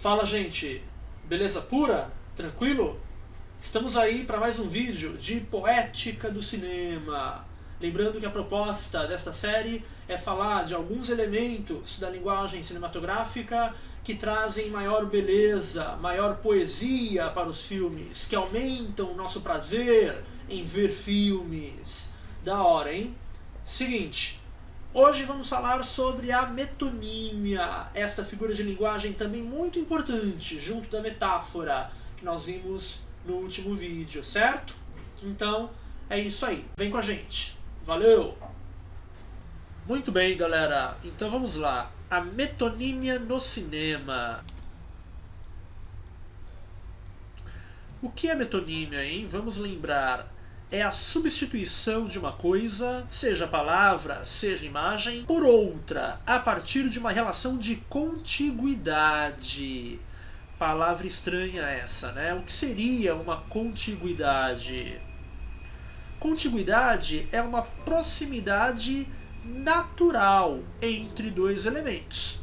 Fala, gente, beleza pura? Tranquilo? Estamos aí para mais um vídeo de poética do cinema. Lembrando que a proposta desta série é falar de alguns elementos da linguagem cinematográfica que trazem maior beleza, maior poesia para os filmes, que aumentam o nosso prazer em ver filmes. Da hora, hein? Seguinte, hoje vamos falar sobre a metonímia, esta figura de linguagem também muito importante, junto da metáfora, que nós vimos no último vídeo, certo? Então, é isso aí. Vem com a gente. Valeu! Muito bem, galera. Então vamos lá. A metonímia no cinema. O que é metonímia, hein? Vamos lembrar. É a substituição de uma coisa, seja palavra, seja imagem, por outra, a partir de uma relação de contiguidade. Palavra estranha essa, né? O que seria uma contiguidade? Contiguidade é uma proximidade natural entre dois elementos.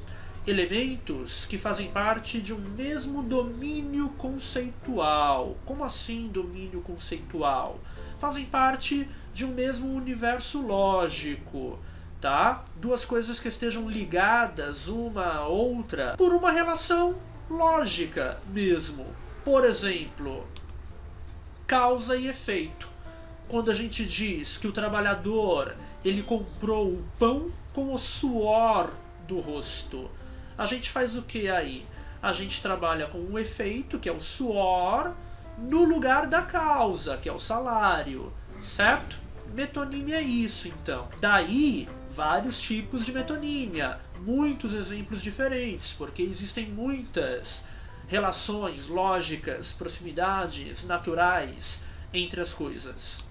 Elementos que fazem parte de um mesmo domínio conceitual. Como assim domínio conceitual? Fazem parte de um mesmo universo lógico, tá? Duas coisas que estejam ligadas uma à outra por uma relação lógica mesmo. Por exemplo, causa e efeito. Quando a gente diz que o trabalhador ele comprou o pão com o suor do rosto, a gente faz o que aí? A gente trabalha com um efeito, que é o suor, no lugar da causa, que é o salário, certo? Metonímia é isso, então. Daí, vários tipos de metonímia, muitos exemplos diferentes, porque existem muitas relações lógicas, proximidades naturais entre as coisas.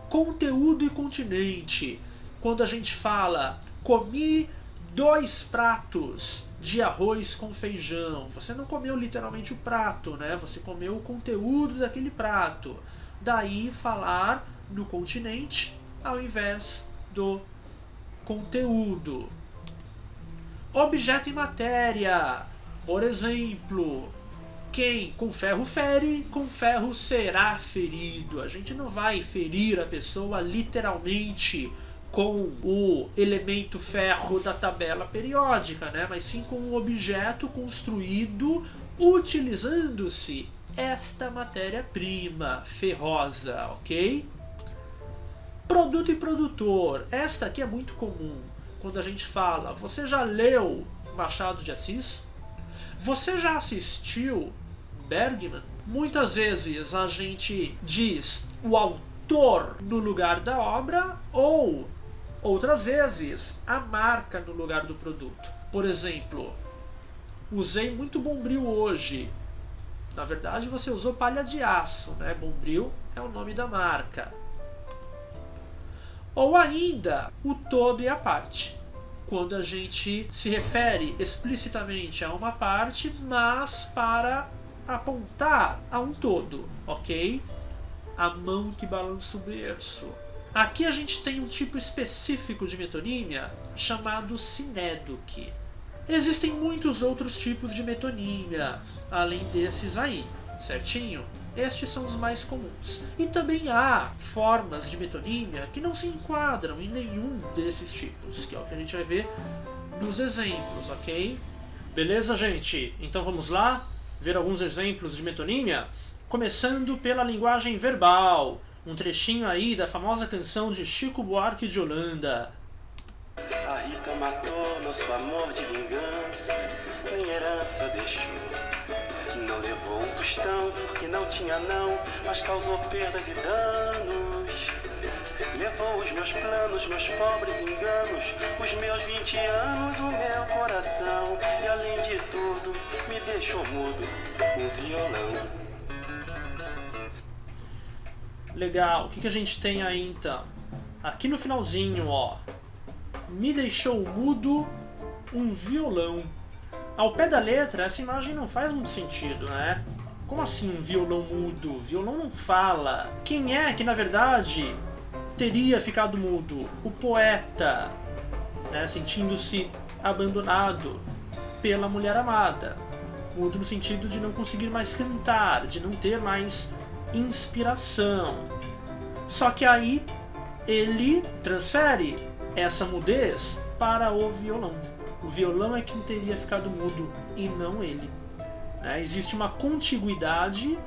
Conteúdo e continente. Quando a gente fala, comi 2 pratos de arroz com feijão. Você não comeu literalmente o prato, né? Você comeu o conteúdo daquele prato. Daí falar no continente ao invés do conteúdo. Objeto e matéria. Por exemplo, quem com ferro fere, com ferro será ferido. A gente não vai ferir a pessoa literalmente com o elemento ferro da tabela periódica, né? Mas sim com um objeto construído utilizando-se esta matéria-prima ferrosa, ok? Produto e produtor. Esta aqui é muito comum. Quando a gente fala, você já leu Machado de Assis? Você já assistiu Bergman? Muitas vezes a gente diz o autor no lugar da obra ou outras vezes a marca no lugar do produto. Por exemplo, usei muito Bombril hoje. Na verdade você usou palha de aço, né? Bombril é o nome da marca. Ou ainda o todo e a parte. Quando a gente se refere explicitamente a uma parte, mas para apontar a um todo, ok? A mão que balança o berço. Aqui a gente tem um tipo específico de metonímia chamado sinédoque. Existem muitos outros tipos de metonímia, além desses aí, certinho? Estes são os mais comuns. E também há formas de metonímia que não se enquadram em nenhum desses tipos, que é o que a gente vai ver nos exemplos, ok? Beleza, gente? Então vamos lá ver alguns exemplos de metonímia? Começando pela linguagem verbal. Um trechinho aí da famosa canção de Chico Buarque de Holanda. A Rita matou nosso amor de vingança, em herança deixou. Não levou um tostão porque não tinha não, mas causou perdas e danos. Levou os meus planos, meus pobres enganos, os meus 20 anos, o meu coração. E além de tudo, me deixou mudo, um violão. Legal, o que a gente tem aí então? Aqui no finalzinho, ó. Me deixou mudo um violão. Ao pé da letra, essa imagem não faz muito sentido, né? Como assim um violão mudo? O violão não fala. Quem é que, na verdade, teria ficado mudo? O poeta, né? Sentindo-se abandonado pela mulher amada. mudo no sentido de não conseguir mais cantar, de não ter mais inspiração. Só que aí ele transfere essa mudez para o violão. O violão é quem teria ficado mudo e não ele. Existe uma contiguidade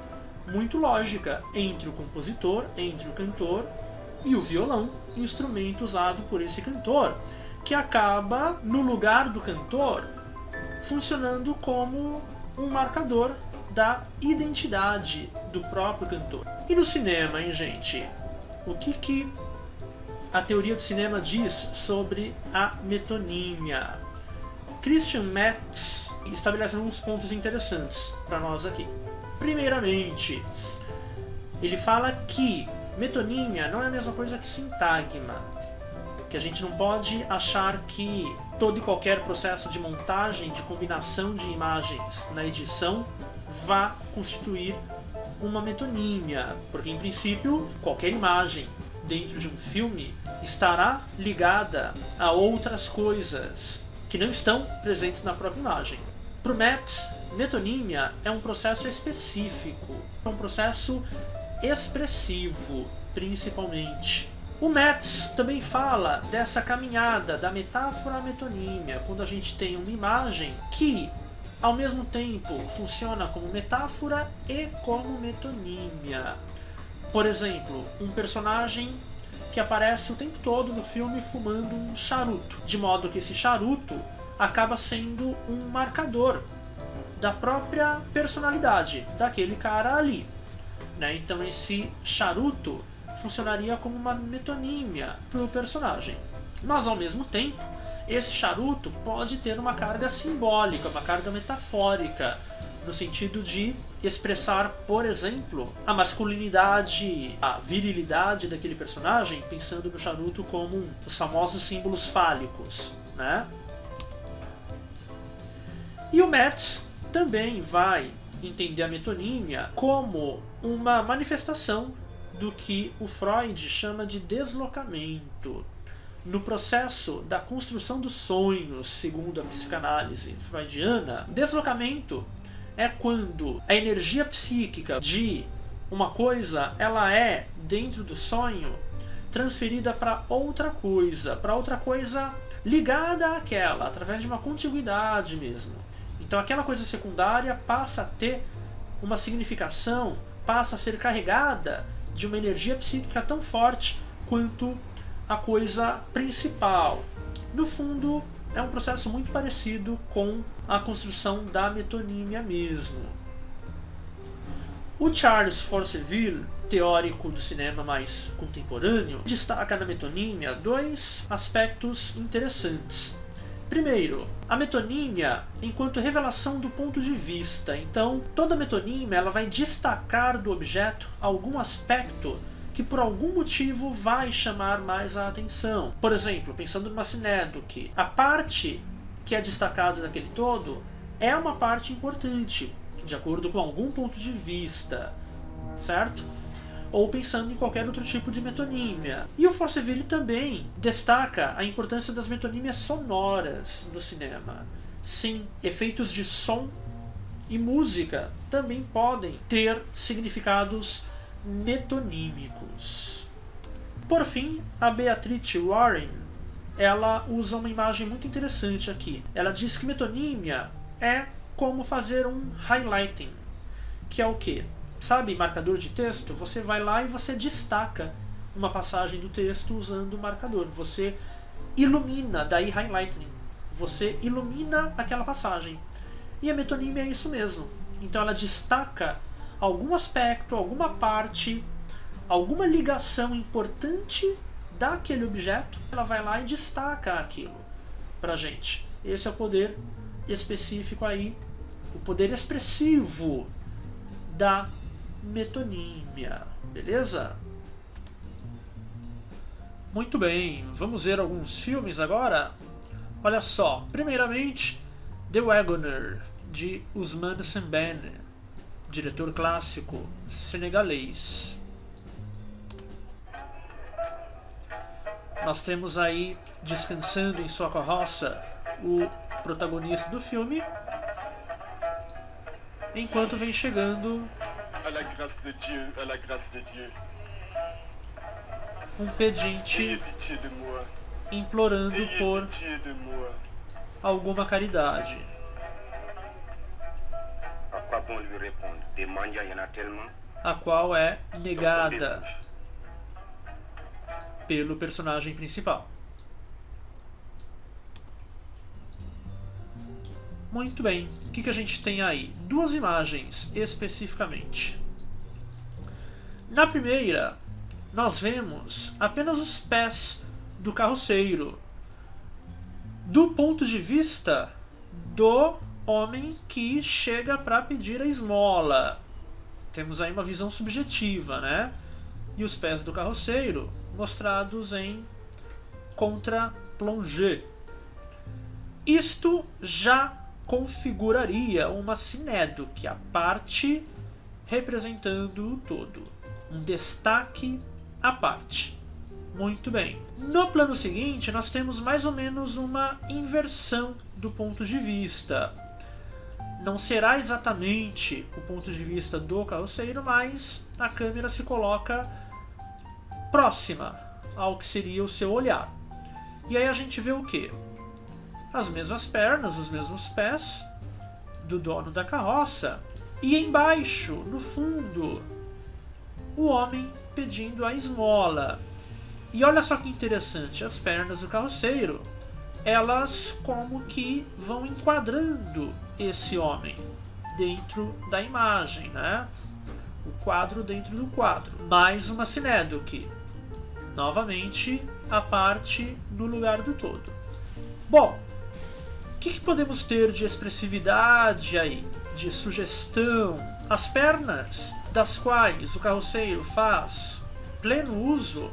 muito lógica entre o compositor, entre o cantor e o violão, instrumento usado por esse cantor, que acaba, no lugar do cantor, funcionando como um marcador da identidade do próprio cantor. E no cinema, hein, gente? O que a teoria do cinema diz sobre a metonímia? Christian Metz estabelece alguns pontos interessantes para nós aqui. Primeiramente, ele fala que metonímia não é a mesma coisa que sintagma, que a gente não pode achar que todo e qualquer processo de montagem, de combinação de imagens na edição vá constituir uma metonímia, porque em princípio qualquer imagem dentro de um filme estará ligada a outras coisas que não estão presentes na própria imagem. Para o Metz, metonímia é um processo específico, é um processo expressivo, principalmente. O Metz também fala dessa caminhada da metáfora à metonímia, quando a gente tem uma imagem que, ao mesmo tempo, funciona como metáfora e como metonímia. Por exemplo, um personagem que aparece o tempo todo no filme fumando um charuto, de modo que esse charuto acaba sendo um marcador da própria personalidade daquele cara ali. Então esse charuto funcionaria como uma metonímia para o personagem. Mas ao mesmo tempo, esse charuto pode ter uma carga simbólica, uma carga metafórica, no sentido de expressar, por exemplo, a masculinidade, a virilidade daquele personagem, pensando no charuto como os famosos símbolos fálicos, E o Metz também vai entender a metonímia como uma manifestação do que o Freud chama de deslocamento. No processo da construção dos sonhos, segundo a psicanálise freudiana, deslocamento é quando a energia psíquica de uma coisa ela é, dentro do sonho, transferida para outra coisa ligada àquela, através de uma contiguidade mesmo. Então aquela coisa secundária passa a ter uma significação, passa a ser carregada de uma energia psíquica tão forte quanto a coisa principal. No fundo, é um processo muito parecido com a construção da metonímia mesmo. O Charles Forceville, teórico do cinema mais contemporâneo, destaca na metonímia dois aspectos interessantes. Primeiro, a metonímia enquanto revelação do ponto de vista. Então, toda metonímia ela vai destacar do objeto algum aspecto que por algum motivo vai chamar mais a atenção. Por exemplo, pensando numa sinédoque, a parte que é destacada daquele todo é uma parte importante, de acordo com algum ponto de vista, certo? Ou pensando em qualquer outro tipo de metonímia. E o Forceville também destaca a importância das metonímias sonoras no cinema. Sim, efeitos de som e música também podem ter significados metonímicos. Por fim, a Beatrice Warren, ela usa uma imagem muito interessante aqui. Ela diz que metonímia é como fazer um highlighting, que é o quê? Sabe, marcador de texto? Você vai lá e você destaca uma passagem do texto usando o marcador. Você ilumina, daí highlighting. Você ilumina aquela passagem. E a metonímia é isso mesmo. Então ela destaca algum aspecto, alguma parte, alguma ligação importante daquele objeto. Ela vai lá e destaca aquilo pra gente. Esse é o poder específico aí, o poder expressivo da metonímia, beleza? Muito bem, vamos ver alguns filmes agora. Olha só, primeiramente The Wagoner, de Ousmane Sembène, diretor clássico senegalês. Nós temos aí, descansando em sua carroça, o protagonista do filme, enquanto vem chegando À la grâce de Dieu, à la grâce de Dieu. um pedinte Ayez pitié de moi. implorando Ayez por pitié de moi. alguma caridade. À quoi bon lui répondre? Des mendiants, il y en a tellement. A qual é negada pelo personagem principal. Muito bem, o que a gente tem aí? Duas imagens especificamente. Na primeira, nós vemos apenas os pés do carroceiro, do ponto de vista do homem que chega para pedir a esmola. Temos aí uma visão subjetiva, né? E os pés do carroceiro mostrados em contra-plongé. Isto já configuraria uma sinédoque, a parte representando o todo. Um destaque à parte. Muito bem. No plano seguinte, nós temos mais ou menos uma inversão do ponto de vista. Não será exatamente o ponto de vista do carroceiro, mas a câmera se coloca próxima ao que seria o seu olhar. E aí a gente vê o quê? As mesmas pernas, os mesmos pés do dono da carroça. E embaixo, no fundo, o homem pedindo a esmola. E olha só que interessante, as pernas do carroceiro, elas como que vão enquadrando esse homem dentro da imagem, né? O quadro dentro do quadro. Mais uma sinédoque. Novamente, a parte no lugar do todo. Bom, o que podemos ter de expressividade aí, de sugestão? As pernas das quais o carroceiro faz pleno uso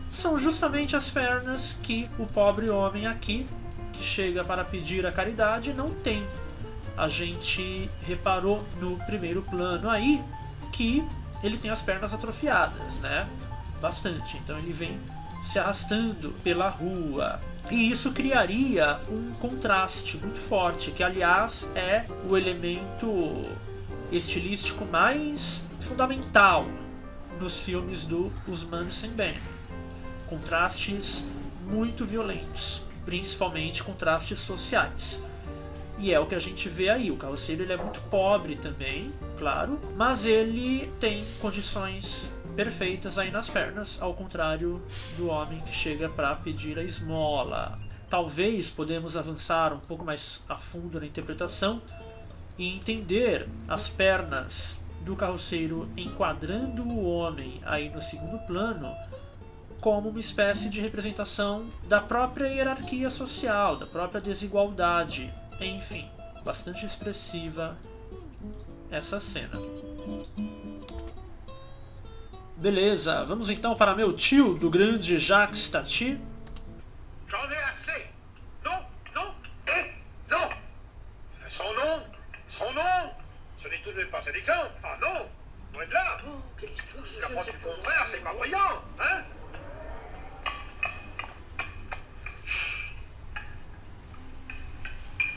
são justamente as pernas que o pobre homem aqui, que chega para pedir a caridade, não tem. A gente reparou no primeiro plano aí que ele tem as pernas atrofiadas, né? Bastante. Então ele vem se arrastando pela rua. E isso criaria um contraste muito forte, que aliás é o elemento estilístico mais fundamental nos filmes do Ousmane Sembène. Contrastes muito violentos, principalmente contrastes sociais. E é o que a gente vê aí. O carroceiro ele é muito pobre também, claro, mas ele tem condições perfeitas aí nas pernas, ao contrário do homem que chega para pedir a esmola. Talvez podemos avançar um pouco mais a fundo na interpretação e entender as pernas do carroceiro enquadrando o homem aí no segundo plano como uma espécie de representação da própria hierarquia social, da própria desigualdade. Enfim, bastante expressiva essa cena. Beleza, vamos então para meu tio do grande Jacques Tati. J'en ai assez. Non, non, et non. Son nom, ce n'est tout de même pas un exemple. Ah non, loin de là. Oh, quelle histoire, je La ne preuve sais du pas. contraire, c'est pas brillant, hein.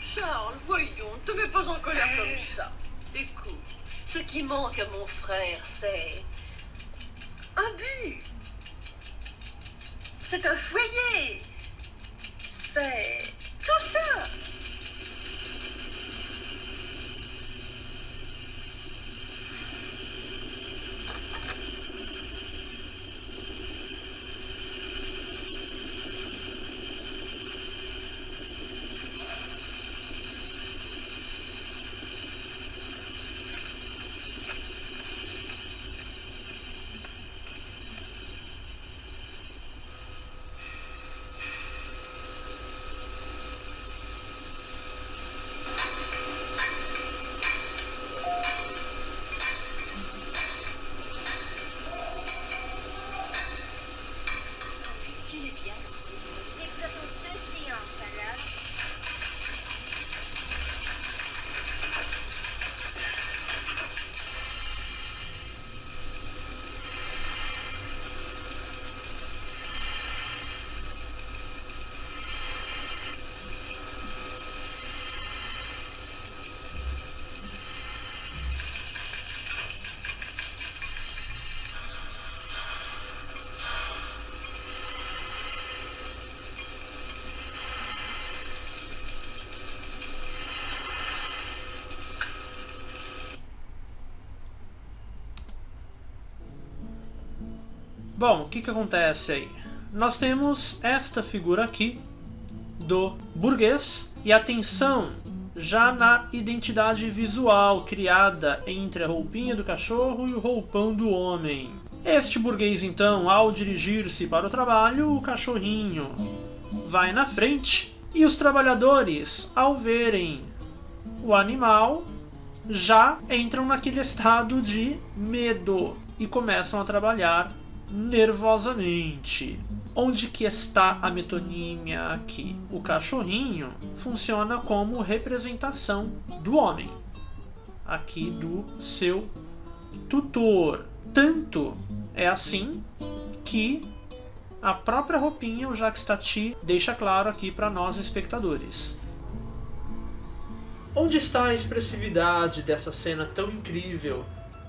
Charles, voyons, ne te mets pas en colère comme ça. Écoute, ce qui manque à mon frère, c'est un but. C'est un foyer. C'est tout ça. Bom, o que acontece aí? Nós temos esta figura aqui do burguês e atenção já na identidade visual criada entre a roupinha do cachorro e o roupão do homem. Este burguês, então, ao dirigir-se para o trabalho, o cachorrinho vai na frente e os trabalhadores, ao verem o animal, já entram naquele estado de medo e começam a trabalhar nervosamente. Onde que está a metonímia aqui? O cachorrinho funciona como representação do homem, aqui do seu tutor. Tanto é assim que a própria roupinha, o Jacques Tati, deixa claro aqui para nós espectadores. Onde está a expressividade dessa cena tão incrível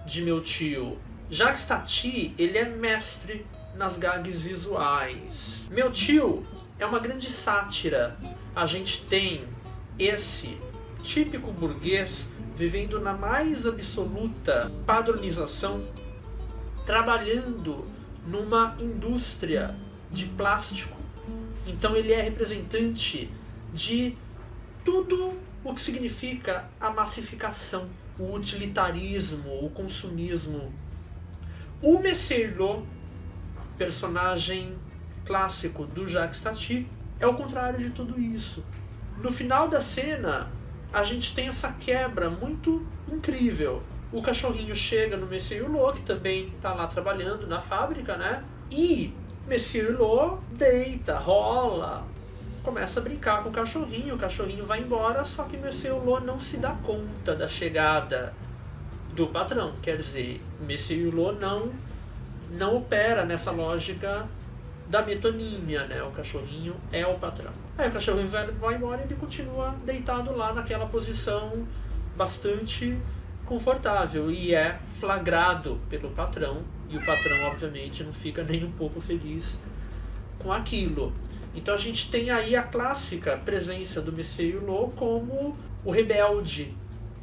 de meu tio? Jacques Tati, ele é mestre nas gags visuais. Meu tio é uma grande sátira. A gente tem esse típico burguês vivendo na mais absoluta padronização, trabalhando numa indústria de plástico. Então ele é representante de tudo o que significa a massificação, o utilitarismo, o consumismo. O Messier-Lot, personagem clássico do Jacques Tati, é o contrário de tudo isso. No final da cena, a gente tem essa quebra muito incrível. O cachorrinho chega no Messier-Lot, que também está lá trabalhando na fábrica, né? E Messier-Lot deita, rola, começa a brincar com o cachorrinho vai embora, só que Messier-Lot não se dá conta da chegada do patrão. Quer dizer, Messier-Lot não opera nessa lógica da metonímia, né? O cachorrinho é o patrão. Aí o cachorrinho vai embora e ele continua deitado lá naquela posição bastante confortável e é flagrado pelo patrão, e o patrão obviamente não fica nem um pouco feliz com aquilo. Então a gente tem aí a clássica presença do Messier-Lot como o rebelde,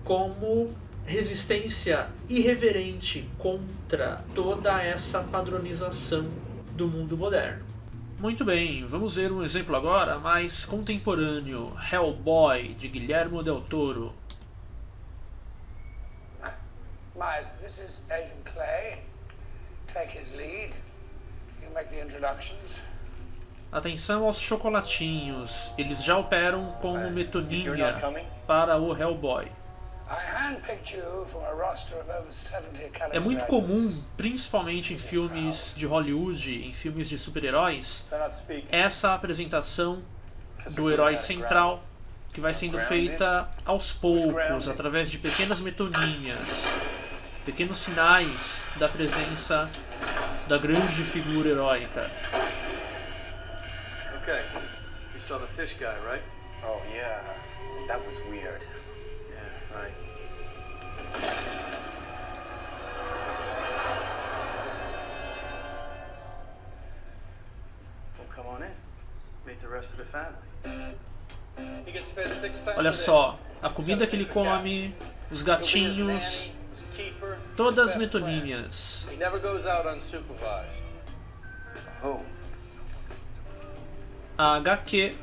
como resistência irreverente contra toda essa padronização do mundo moderno. Muito bem, vamos ver um exemplo agora mais contemporâneo. Hellboy, de Guillermo del Toro. Myers, this is Agent Clay. Take his lead. You make the introductions. Atenção aos chocolatinhos, eles já operam como metonímia para o Hellboy. É muito comum, principalmente em filmes de Hollywood, em filmes de super-heróis, essa apresentação do herói central, que vai sendo feita aos poucos, através de pequenas metonímias, pequenos sinais da presença da grande figura heróica. Okay, you saw the fish guy, right? Oh, yeah. That was weird. Yeah, right. Well, come on in. Meet the rest of the family. He gets fed 6 times Olha a day. só, a comida que ele come, os gatinhos, todas metonímias. He never goes out unsupervised. Oh. A HQ,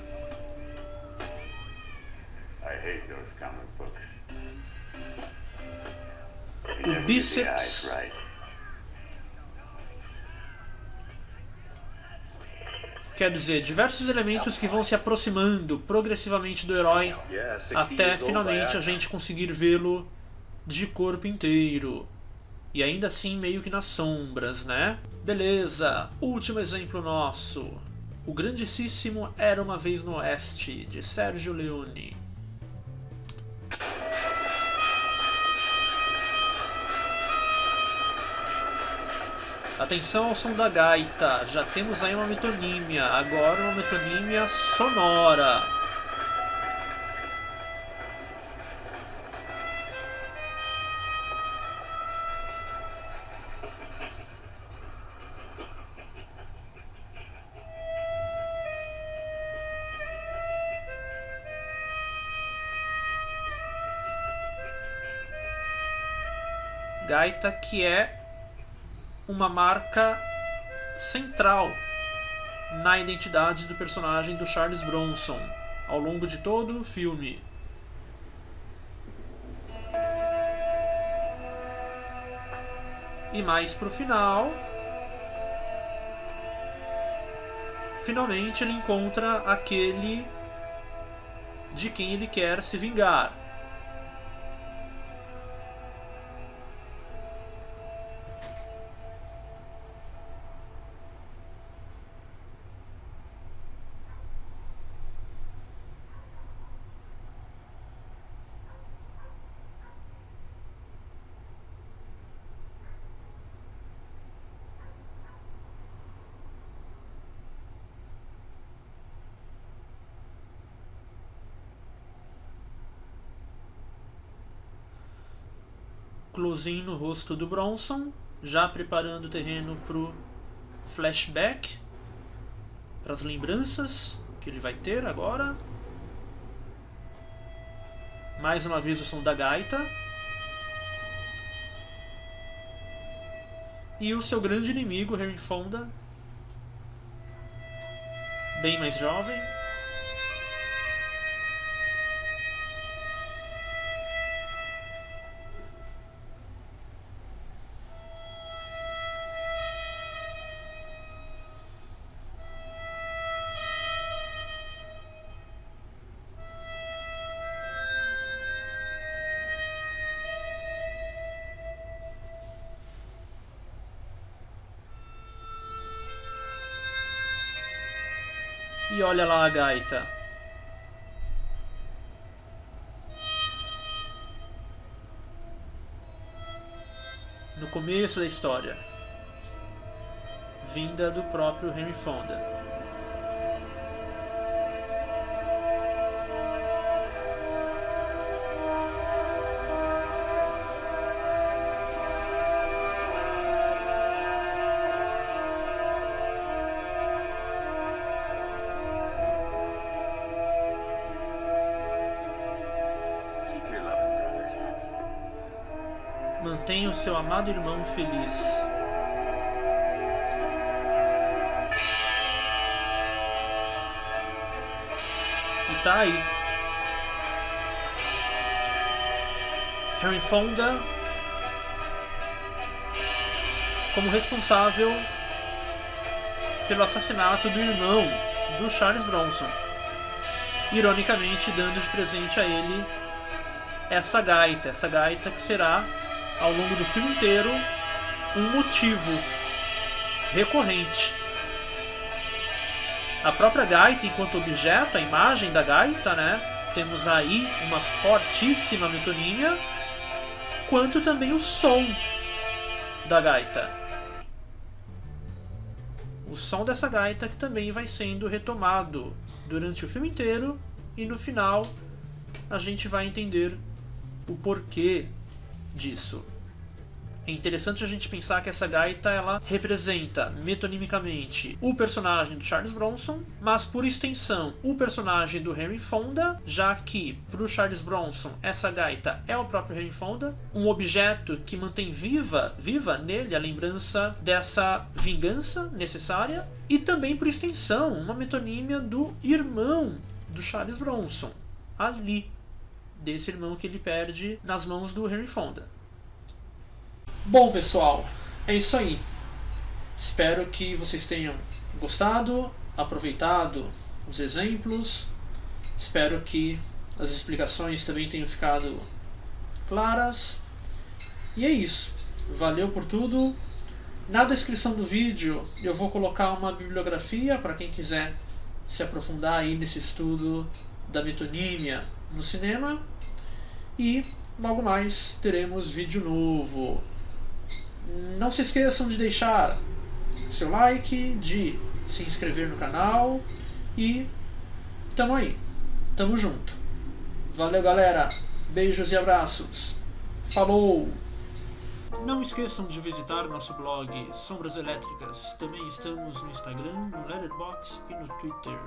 I hate those comic books. o bíceps, quer dizer, diversos elementos que vão se aproximando progressivamente do herói até finalmente a gente conseguir vê-lo de corpo inteiro. E ainda assim meio que nas sombras, né? Beleza, último exemplo nosso. O grandíssimo Era Uma Vez no Oeste, de Sergio Leone. Atenção ao som da gaita, já temos aí uma metonímia, agora uma metonímia sonora. Gaita que é uma marca central na identidade do personagem do Charles Bronson ao longo de todo o filme. E mais pro final, finalmente ele encontra aquele de quem ele quer se vingar. Close-in no rosto do Bronson, já preparando o terreno pro flashback, para as lembranças que ele vai ter agora. Mais uma vez o som da gaita. E o seu grande inimigo, Henry Fonda, bem mais jovem. E olha lá a gaita. No começo da história, vinda do próprio Henry Fonda. Mantenha o seu amado irmão feliz. E tá aí. Henry Fonda como responsável pelo assassinato do irmão do Charles Bronson. Ironicamente, dando de presente a ele essa gaita que será, ao longo do filme inteiro, um motivo recorrente. A própria gaita enquanto objeto, a imagem da gaita, né? Temos aí uma fortíssima metonímia, quanto também o som da gaita. O som dessa gaita que também vai sendo retomado durante o filme inteiro, e no final a gente vai entender o porquê disso. É interessante a gente pensar que essa gaita ela representa metonimicamente o personagem do Charles Bronson, mas por extensão o personagem do Henry Fonda, já que para o Charles Bronson essa gaita é o próprio Henry Fonda, um objeto que mantém viva nele a lembrança dessa vingança necessária, e também por extensão uma metonímia do irmão do Charles Bronson, ali, desse irmão que ele perde nas mãos do Henry Fonda. Bom, pessoal, é isso aí. Espero que vocês tenham gostado, aproveitado os exemplos. Espero que as explicações também tenham ficado claras. E é isso. Valeu por tudo. Na descrição do vídeo eu vou colocar uma bibliografia para quem quiser se aprofundar aí nesse estudo da metonímia no cinema. E logo mais teremos vídeo novo. Não se esqueçam de deixar seu like, de se inscrever no canal e tamo aí, tamo junto. Valeu, galera, beijos e abraços, falou! Não esqueçam de visitar nosso blog Sombras Elétricas, também estamos no Instagram, no Letterboxd e no Twitter.